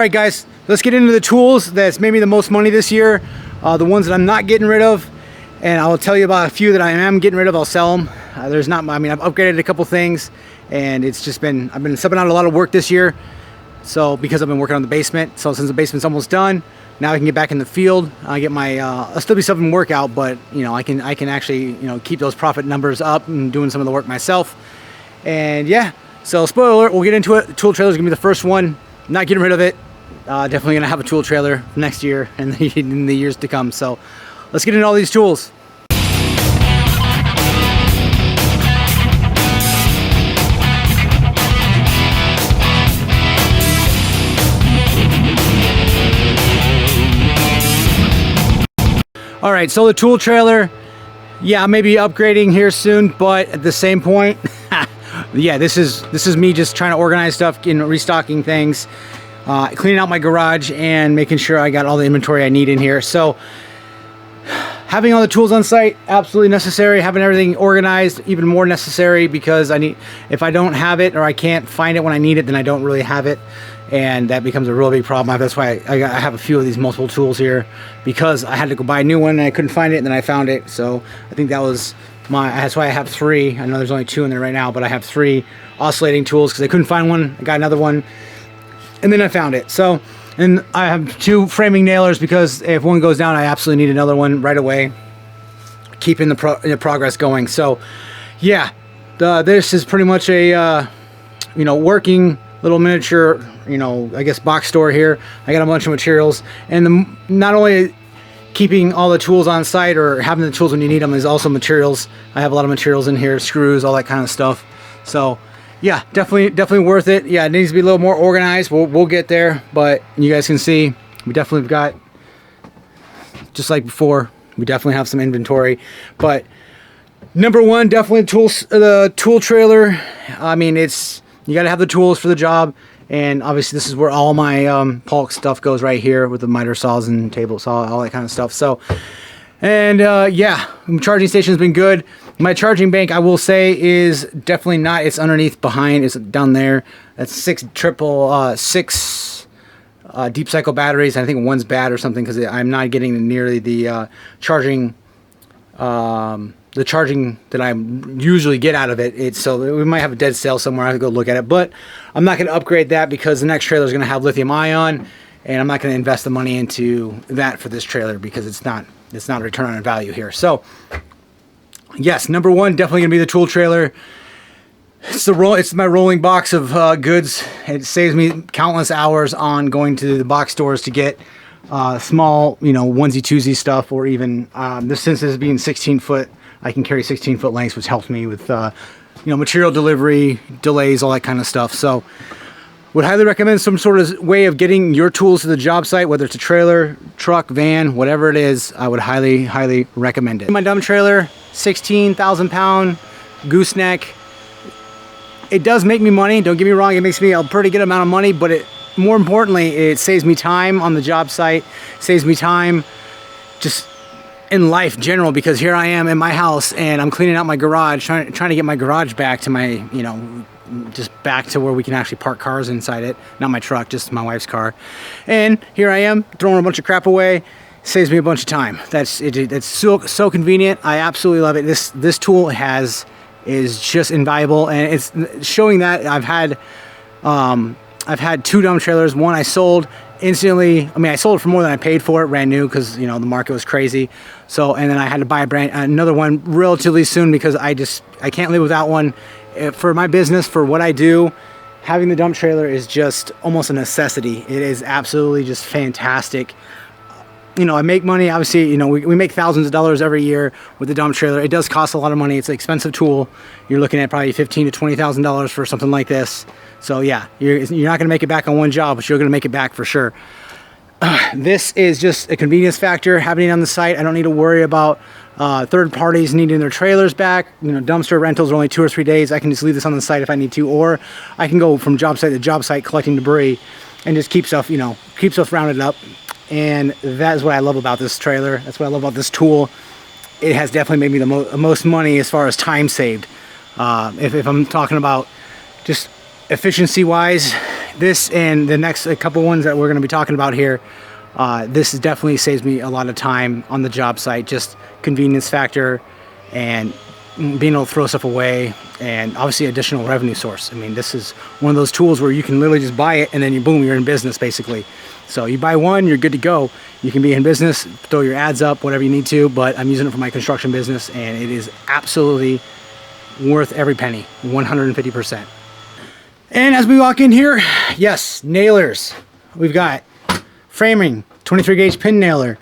Alright guys, let's get into the tools that's made me the most money this year. The ones that I'm not getting rid of, and I'll tell you about a few that I am getting rid of. I'll sell them. I've upgraded a couple things, and I've been subbing out a lot of work this year. So because I've been working on the basement, so since the basement's almost done, now I can get back in the field. I get my I'll still be subbing work out, but I can actually keep those profit numbers up and doing some of the work myself. And yeah, so spoiler alert, we'll get into it. The tool trailer is gonna be the first one. Not getting rid of it. Definitely gonna have a tool trailer next year and in the years to come. So let's get into all these tools. All right, so the tool trailer, yeah, I may be upgrading here soon, but at the same point, yeah, this is me just trying to organize stuff, restocking things, cleaning out my garage and making sure I got all the inventory I need in here. So having all the tools on site, absolutely necessary. Having everything organized, even more necessary, because if I don't have it or I can't find it when I need it, then I don't really have it. And that becomes a real big problem. That's why I have a few of these multiple tools here, because I had to go buy a new one and I couldn't find it, and then I found it. So I think that's why I have 3. I know there's only 2 in there right now, but I have 3 oscillating tools because I couldn't find one. I got another one and then I found it. So, and I have 2 framing nailers because if one goes down, I absolutely need another one right away, keeping the progress going. So yeah, this is pretty much a working little miniature, I guess box store here. I got a bunch of materials, and not only keeping all the tools on site or having the tools when you need them is also materials. I have a lot of materials in here, screws, all that kind of stuff. So yeah, definitely worth it. Yeah, it needs to be a little more organized. We'll get there, but you guys can see we definitely got, just like before, we definitely have some inventory. But number one, definitely the tool trailer. I mean, you got to have the tools for the job, and obviously this is where all my Polk stuff goes, right here with the miter saws and table saw, all that kind of stuff. So, and yeah, charging station's been good. My charging bank, I will say, is definitely not. It's underneath, behind. It's down there. That's 6 deep cycle batteries. I think one's bad or something because I'm not getting nearly the charging. The charging that I usually get out of it. So we might have a dead cell somewhere. I have to go look at it, but I'm not going to upgrade that because the next trailer is going to have lithium ion, and I'm not going to invest the money into that for this trailer because it's not a return on value here. So yes, number one, definitely going to be the tool trailer. It's my rolling box of goods. It saves me countless hours on going to the box stores to get small, onesie twosie stuff, or even since this being 16-foot, I can carry 16-foot lengths, which helps me with material delivery, delays, all that kind of stuff. So would highly recommend some sort of way of getting your tools to the job site, whether it's a trailer, truck, van, whatever it is. I would highly recommend it. My dump trailer, 16,000 pound gooseneck. It does make me money, don't get me wrong. It makes me a pretty good amount of money, but more importantly, it saves me time on the job site, saves me time just in life general, because here I am in my house and I'm cleaning out my garage, trying to get my garage back to my, just back to where we can actually park cars inside it. Not my truck, just my wife's car. And here I am throwing a bunch of crap away. Saves me a bunch of time. It's so convenient. I absolutely love it. This tool is just invaluable, and it's showing that I've had 2 dump trailers. One I sold instantly. I mean, I sold it for more than I paid for it, brand new, because the market was crazy. So, and then I had to buy another one relatively soon because I can't live without one. For my business, for what I do, having the dump trailer is just almost a necessity. It is absolutely just fantastic. I make money, obviously. We make thousands of dollars every year with the dump trailer. It does cost a lot of money. It's an expensive tool. You're looking at probably $15,000 to $20,000 for something like this. So yeah, you're not going to make it back on one job, but you're going to make it back for sure. This is just a convenience factor, having it on the site. I don't need to worry about third parties needing their trailers back. Dumpster rentals are only 2 or 3 days. I can just leave this on the site if I need to, or I can go from job site to job site collecting debris and just keep stuff rounded up. And that is what I love about this trailer. That's what I love about this tool. It has definitely made me the most money as far as time saved. If I'm talking about just efficiency wise, this and the next couple ones that we're going to be talking about here, this definitely saves me a lot of time on the job site, just convenience factor and being able to throw stuff away, and obviously additional revenue source. I mean, this is one of those tools where you can literally just buy it and then boom, you're in business basically. So you buy one, you're good to go. You can be in business, throw your ads up, whatever you need to, but I'm using it for my construction business and it is absolutely worth every penny, 150%. And as we walk in here, yes, nailers. We've got framing, 23 gauge pin nailer,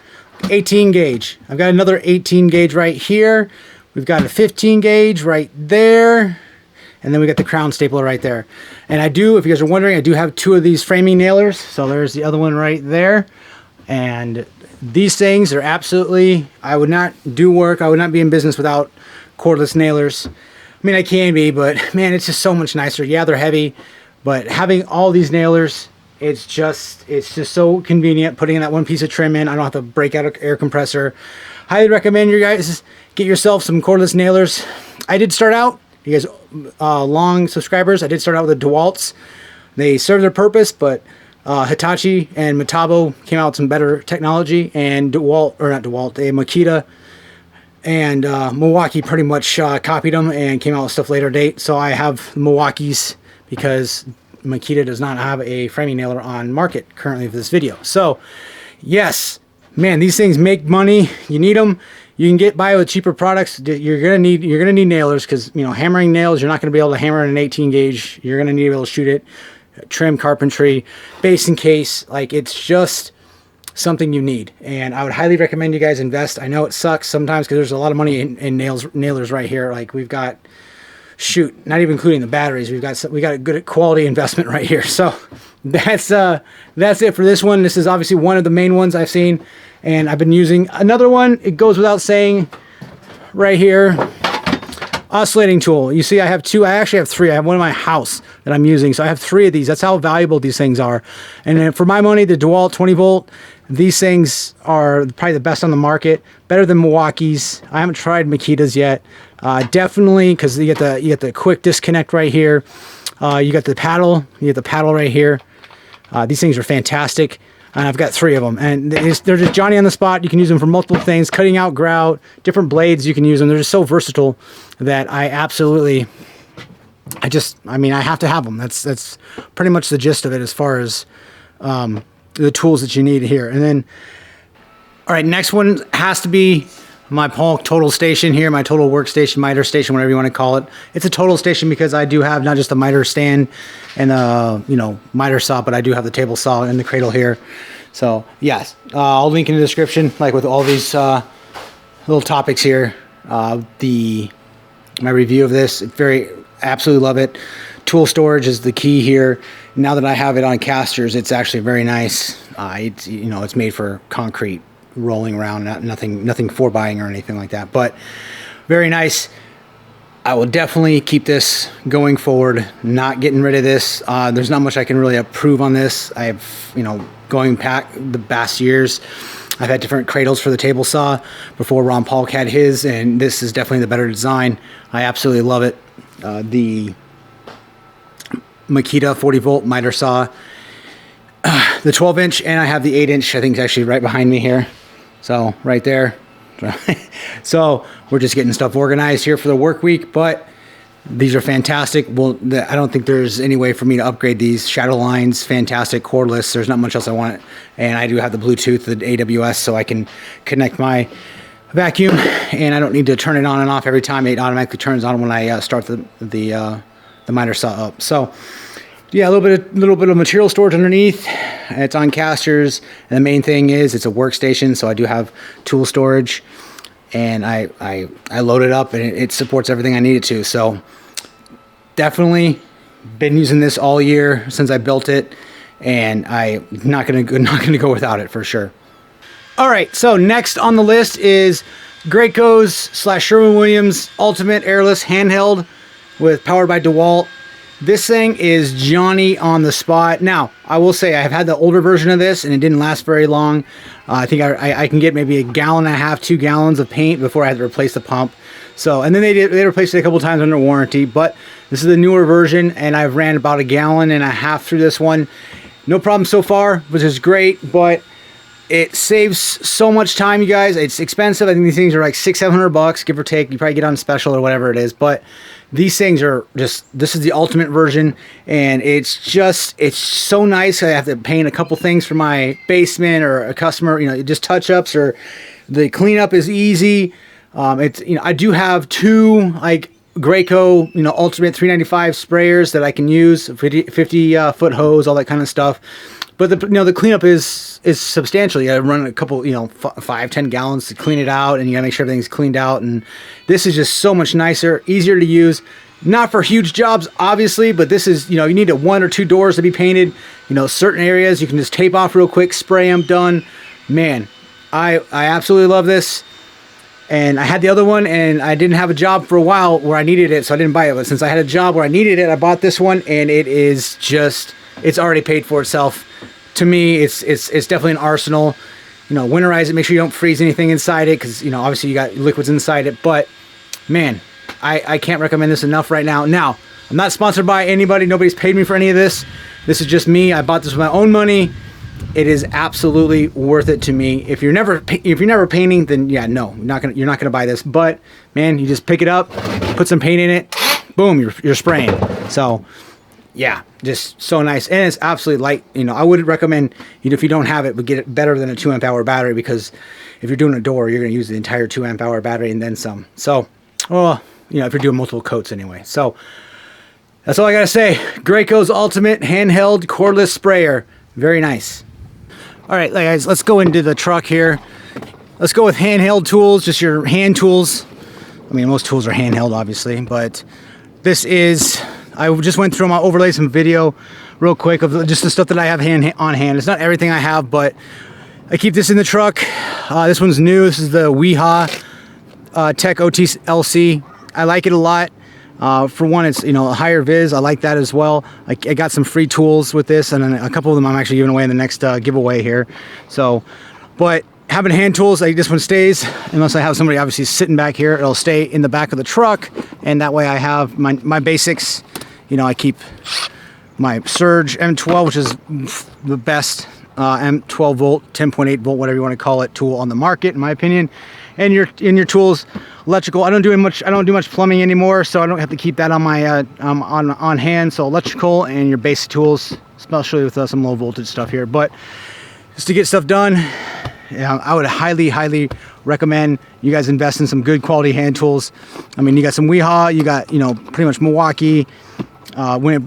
18 gauge. I've got another 18 gauge right here. We've got a 15 gauge right there. And then we got the crown stapler right there. And I do, if you guys are wondering, I do have 2 of these framing nailers. So there's the other one right there. And these things are absolutely, I would not do work, I would not be in business without cordless nailers. I mean, I can be, but man, it's just so much nicer. Yeah, they're heavy, but having all these nailers, it's just so convenient. Putting in that one piece of trim in, I don't have to break out an air compressor. Highly recommend you guys get yourself some cordless nailers. I did start out, you guys long subscribers, I did start out with the DeWalt's. They serve their purpose, but Hitachi and Metabo came out with some better technology, and Makita and Milwaukee pretty much copied them and came out with stuff later date. So I have Milwaukee's because Makita does not have a framing nailer on market currently for this video. So yes, man, these things make money. You need them. You can get by with cheaper products. You're gonna need nailers because, you know, hammering nails, you're not gonna be able to hammer in an 18 gauge. You're gonna need to be able to shoot it. Trim, carpentry, base and case, like it's just something you need, and I would highly recommend you guys invest. I know it sucks sometimes because there's a lot of money in nailers right here. Like we've got, shoot, not even including the batteries, we got a good quality investment right here. So that's it for this one. This is obviously one of the main ones I've seen, and I've been using another one. It goes without saying right here, oscillating tool. You see I have 2, I actually have 3. I have one in my house that I'm using, so I have 3 of these. That's how valuable these things are. And then for my money, the DeWalt 20 volt, these things are probably the best on the market, better than Milwaukee's. I haven't tried Makita's yet. Definitely, because you get the quick disconnect right here. You got the paddle right here. These things are fantastic. And I've got 3 of them, and they're just Johnny on the spot. You can use them for multiple things, cutting out grout, different blades. You can use them. They're just so versatile that I absolutely, I have to have them. That's pretty much the gist of it as far as the tools that you need here. And then, all right, next one has to be my total station here, my total workstation, miter station, whatever you want to call it. It's a total station because I do have not just a miter stand and miter saw, but I do have the table saw and the cradle here. So yes, I'll link in the description, like with all these little topics here. My review of this, absolutely love it. Tool storage is the key here. Now that I have it on casters, it's actually very nice. It's made for concrete rolling around, nothing for buying or anything like that, but very nice. I will definitely keep this going forward, not getting rid of this. There's not much I can really approve on this. I have, going back the past years, I've had different cradles for the table saw before Ron Paulk had his, and this is definitely the better design. I absolutely love it. The Makita 40 volt miter saw, the 12 inch, and I have the 8 inch, I think is actually right behind me here. So right there. So we're just getting stuff organized here for the work week, but these are fantastic. Well, I don't think there's any way for me to upgrade these. Shadow lines, fantastic, cordless. There's not much else I want. And I do have the Bluetooth, the AWS, so I can connect my vacuum, and I don't need to turn it on and off every time. It automatically turns on when I start the miter saw up. So yeah, a little bit of material storage underneath. It's on casters, and the main thing is it's a workstation, so I do have tool storage, and I load it up, and it supports everything I need it to. So definitely been using this all year since I built it, and I'm not gonna go without it for sure. All right, so next on the list is Graco's / Sherwin-Williams Ultimate Airless Handheld powered by DeWalt. This thing is Johnny on the spot. Now, I will say I have had the older version of this, and it didn't last very long. I think I can get maybe 1.5 gallons, 2 gallons of paint before I had to replace the pump. So, and then they replaced it a couple times under warranty. But This is the newer version, and I've ran about 1.5 gallons through this one. No problem so far, which is great, but it saves so much time, you guys. It's expensive. I think these things are like $600-700, give or take. You probably get on special or whatever it is, but these things are just, this is the ultimate version, and it's so nice. I have to paint a couple things for my basement or a customer, you know, just touch-ups, or the cleanup is easy. It's, you know, I do have 2 like Graco, you know, Ultimate 395 sprayers that I can use, 50 foot hose, all that kind of stuff. But the, you know, the cleanup is substantial. You gotta run a couple, you know, 5-10 gallons to clean it out, and you gotta make sure everything's cleaned out. And this is just so much nicer, easier to use. Not for huge jobs, obviously, but this is, you know, you need 1 or 2 doors to be painted. You know, certain areas you can just tape off real quick, spray them, done. Man, I absolutely love this. And I had the other one, and I didn't have a job for a while where I needed it, so I didn't buy it. But since I had a job where I needed it, I bought this one, and it is just, it's already paid for itself. To me, it's definitely an arsenal. You know, winterize it, make sure you don't freeze anything inside it, because, you know, obviously you got liquids inside it. But man, I can't recommend this enough right now. Now, I'm not sponsored by anybody. Nobody's paid me for any of this. This is just me. I bought this with my own money. It is absolutely worth it to me. If you're never painting, then yeah, no, you're not gonna buy this. But man, you just pick it up, put some paint in it, boom, you're spraying. So yeah, just so nice, and it's absolutely light. You know, I would recommend, you know, if you don't have it, but get it better than a 2 amp hour battery, because if you're doing a door, you're gonna use the entire 2 amp hour battery and then some. So, well, you know, if you're doing multiple coats anyway. So that's all I gotta say. Graco's Ultimate Handheld Cordless Sprayer, very nice. All right, guys, let's go into the truck here. Let's go with handheld tools, just your hand tools. I mean, most tools are handheld, obviously, but this is, I just went through, my overlay some video real quick of just the stuff that I have on hand. It's not everything I have, but I keep this in the truck. This one's new. This is the Weha Tech OT-LC. I like it a lot. For one, it's, you know, a higher vis. I like that as well. I got some free tools with this, and then a couple of them I'm actually giving away in the next giveaway here. So, but having hand tools, like this one stays, unless I have somebody obviously sitting back here, it'll stay in the back of the truck, and that way I have my basics. You know, I keep my Surge M12, which is the best M12 volt, 10.8 volt, whatever you want to call it, tool on the market, in my opinion. And your tools, electrical. I don't do much plumbing anymore, so I don't have to keep that on my on hand. So electrical and your basic tools, especially with some low voltage stuff here. But just to get stuff done, yeah, I would highly recommend you guys invest in some good quality hand tools. I mean, you got some Weha, you got, you know, pretty much Milwaukee. When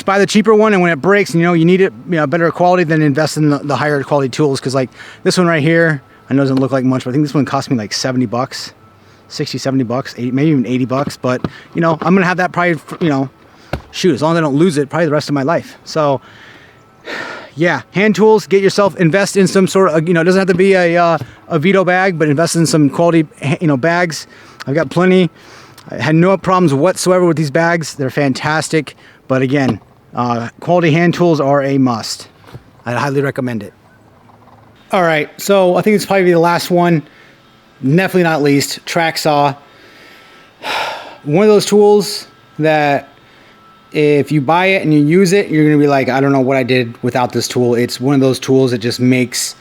buy the cheaper one, and when it breaks, you know, you need it, you know, better quality, then invest in the higher quality tools. Because like this one right here, I know it doesn't look like much, but I think this one cost me like $70, 60, 70 bucks, maybe even $80. But you know, I'm gonna have that probably, you know, shoot, as long as I don't lose it, probably the rest of my life. So yeah, hand tools. Get yourself, invest in some sort of, you know, it doesn't have to be a Vito bag, but invest in some quality, you know, bags. I've got plenty. I had no problems whatsoever with these bags. They're fantastic. But again, quality hand tools are a must. I highly recommend it. All right, so I think it's probably the last one, definitely not least, track saw. One of those tools that if you buy it and you use it, you're gonna be like, I don't know what I did without this tool. It's one of those tools that just makes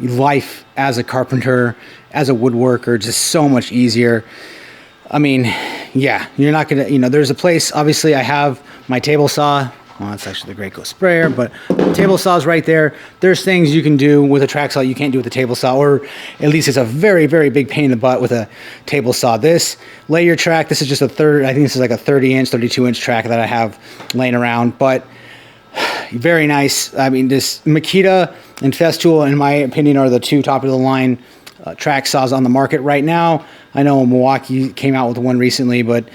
life as a carpenter, as a woodworker, just so much easier. I mean, yeah, you're not gonna, you know, there's a place, obviously I have my table saw. Well, that's actually the Graco sprayer, but the table saw is right there. There's things you can do with a track saw you can't do with a table saw, or at least it's a very big pain in the butt with a table saw. This layer track, this is just I think this is like a 30-inch, 32-inch track that I have laying around, but very nice. I mean, this Makita and Festool, in my opinion, are the two top of the line track saws on the market right now. I know Milwaukee came out with one recently, but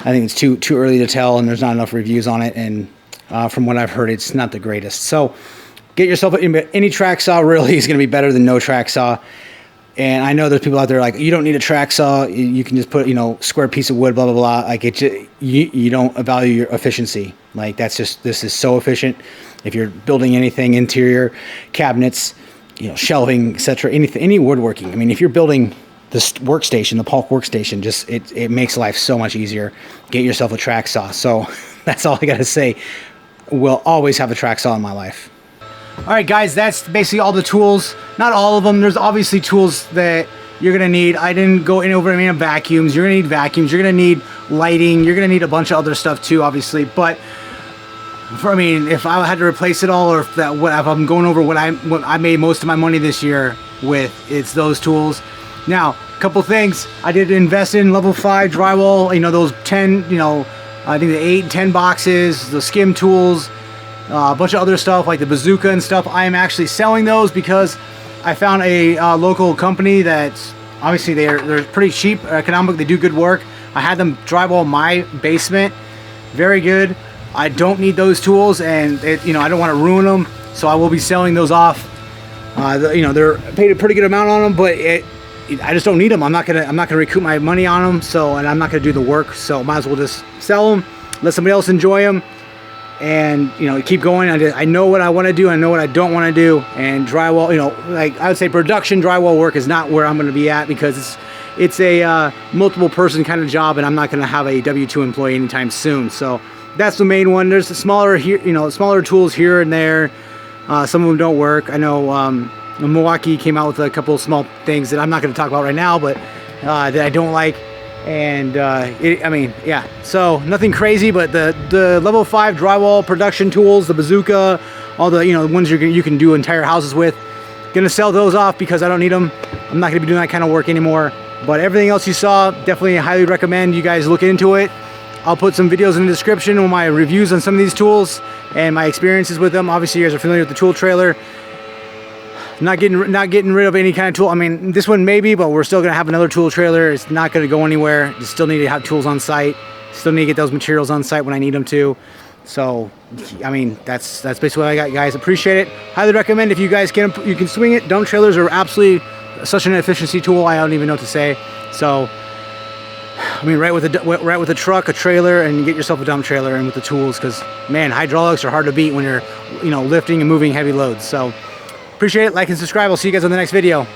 I think it's too early to tell, and there's not enough reviews on it, and from what I've heard, it's not the greatest. So get yourself any track saw really is going to be better than no track saw. And I know there's people out there like, you don't need a track saw. You can just put, you know, square piece of wood, blah, blah, blah. Like you don't value your efficiency. Like this is so efficient. If you're building anything, interior cabinets, you know, shelving, etc., any woodworking. I mean, if you're building this workstation, the Polk workstation, just it makes life so much easier. Get yourself a track saw. So that's all I gotta say. Will always have a track saw in my life. All right, guys, that's basically all the tools. Not all of them. There's obviously tools that you're gonna need. I didn't go in over any vacuums. You're gonna need vacuums. You're gonna need lighting. You're gonna need a bunch of other stuff too, obviously. But I mean, if I had to replace it all, or if I'm going over what I made most of my money this year with, it's those tools. Now, a couple things. I did invest in level 5 drywall. You know, those 10. You know, I think the 8 and 10 boxes, the skim tools. A bunch of other stuff like the bazooka and stuff. I am actually selling those because I found a local company that's obviously they're pretty cheap, economic. They do good work. I had them drywall my basement, very good. I don't need those tools, and you know, I don't want to ruin them, so I will be selling those off. You know, they're paid a pretty good amount on them, but I just don't need them. I'm not gonna recoup my money on them, so, and I'm not gonna do the work, so might as well just sell them, let somebody else enjoy them. And you know, keep going. I know what I want to do. I know what I don't want to do. And drywall, you know, like I would say, production drywall work is not where I'm going to be at, because it's a multiple person kind of job, and I'm not going to have a W-2 employee anytime soon. So that's the main one. There's the smaller here, you know, smaller tools here and there. Some of them don't work. I know Milwaukee came out with a couple of small things that I'm not going to talk about right now, but that I don't like. And I mean, yeah, so nothing crazy, but the level 5 drywall production tools, the bazooka, all the, you know, ones you can do entire houses with, gonna sell those off because I don't need them. I'm not gonna be doing that kind of work anymore. But everything else you saw, definitely highly recommend you guys look into it. I'll put some videos in the description with my reviews on some of these tools and my experiences with them. Obviously, you guys are familiar with the tool trailer. Not getting rid of any kind of tool. I mean, this one maybe, but we're still gonna have another tool trailer. It's not gonna go anywhere. You still need to have tools on site. Still need to get those materials on site when I need them to. So, I mean, that's basically what I got, guys. Appreciate it. Highly recommend if you guys can swing it. Dump trailers are absolutely such an efficiency tool. I don't even know what to say. So, I mean, right with a truck, a trailer, and get yourself a dump trailer, and with the tools, because man, hydraulics are hard to beat when you're, you know, lifting and moving heavy loads. So. Appreciate it. Like and subscribe. I'll see you guys on the next video.